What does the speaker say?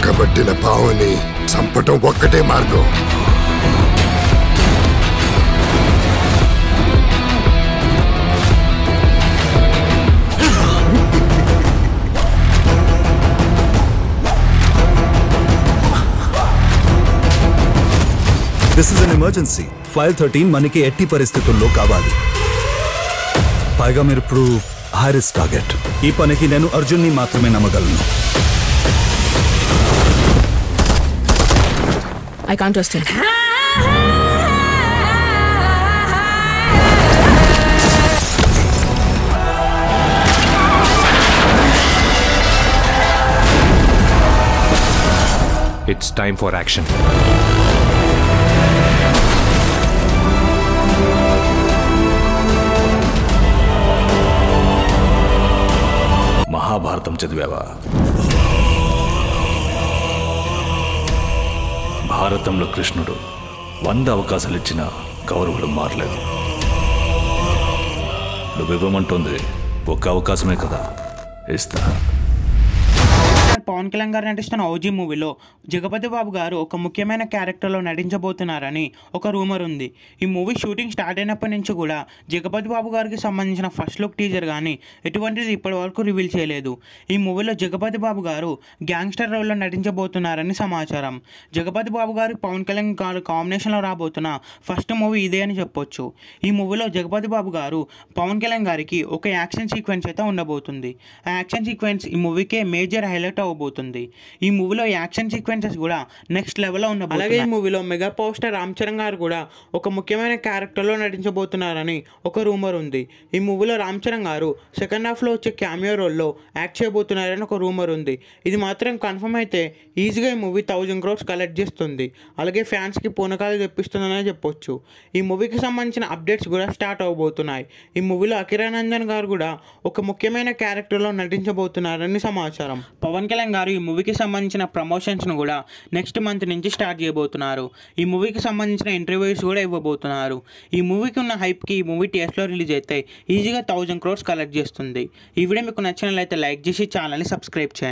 పగబట్టిన పావుని చంపటం ఒక్కటే మార్గం. This is an emergency. File 13 మనకి ఎట్టి పరిస్థితుల్లో కావాలి. పైగా మీరు ఇప్పుడు హై రిస్క్ టార్గెట్. ఈ పనికి నేను అర్జున్ని మాత్రమే నమ్మగలను. I can't trust him. It's time for action. Mahabharatam చదివావా? భారతంలో కృష్ణుడు 100 అవకాశాలు ఇచ్చిన కౌరవులు మారలేదు. నువ్వివ్వమంటుంది ఒక్క అవకాశమే కదా, ఇస్తా. పవన్ కళ్యాణ్ గారు నటిస్తున్న ఓజీ మూవీలో జగపతి బాబు గారు ఒక ముఖ్యమైన క్యారెక్టర్లో నటించబోతున్నారని ఒక రూమర్ ఉంది. ఈ మూవీ షూటింగ్ స్టార్ట్ అయినప్పటి నుంచి కూడా జగపతి బాబు గారికి సంబంధించిన ఫస్ట్ లుక్ టీజర్ కానీ ఎటువంటిది ఇప్పటి వరకు రివీల్ చేయలేదు. ఈ మూవీలో జగపతి బాబు గారు గ్యాంగ్స్టర్ రోల్లో నటించబోతున్నారని సమాచారం. జగపతి బాబు గారు పవన్ కళ్యాణ్ గారు కాంబినేషన్లో రాబోతున్న ఫస్ట్ మూవీ ఇదే అని చెప్పొచ్చు. ఈ మూవీలో జగపతి బాబు గారు పవన్ కళ్యాణ్ గారికి ఒక యాక్షన్ సీక్వెన్స్ అయితే ఉండబోతుంది. ఆ యాక్షన్ సీక్వెన్స్ ఈ మూవీకే మేజర్ హైలైట్ అవ్వబోతుంది. ఈ మూవీలో యాక్షన్ సీక్వెన్సెస్ కూడా నెక్స్ట్ లెవెల్లో ఉండబోతుంది. అలాగే ఈ మూవీలో mega power star Ram Charan గారు కూడా ఒక ముఖ్యమైన క్యారెక్టర్లో నటించబోతున్నారని ఒక రూమర్ ఉంది. ఈ మూవీలో రామ్ చరణ్ గారు సెకండ్ హాఫ్లో వచ్చే క్యామియో రోల్లో యాక్ట్ చేయబోతున్నారని ఒక రూమర్ ఉంది. ఇది మాత్రం కన్ఫర్మ్ అయితే ఈజీగా ఈ మూవీ 1000 crores కలెక్ట్ చేస్తుంది. అలాగే ఫ్యాన్స్కి పూనకాలు తెప్పిస్తుందనే చెప్పొచ్చు. ఈ మూవీకి సంబంధించిన అప్డేట్స్ కూడా స్టార్ట్ అవ్వబోతున్నాయి. ఈ మూవీలో అకిరానందన్ గారు కూడా ఒక ముఖ్యమైన క్యారెక్టర్లో నటించబోతున్నారని సమాచారం. పవన్ కళ్యాణ్ గారు ఈ మూవీకి సంబంధించిన ప్రమోషన్స్ను కూడా నెక్స్ట్ మంత్ నుంచి స్టార్ట్ చేయబోతున్నారు. ఈ మూవీకి సంబంధించిన ఇంటర్వ్యూస్ కూడా ఇవ్వబోతున్నారు. ఈ మూవీకి ఉన్న హైప్కి ఈ మూవీ థియేటర్లో రిలీజ్ అయితే ఈజీగా 1000 crores కలెక్ట్ చేస్తుంది. ఈ వీడియో మీకు నచ్చినట్లయితే లైక్ చేసి ఛానల్ని సబ్స్క్రైబ్ చేయండి.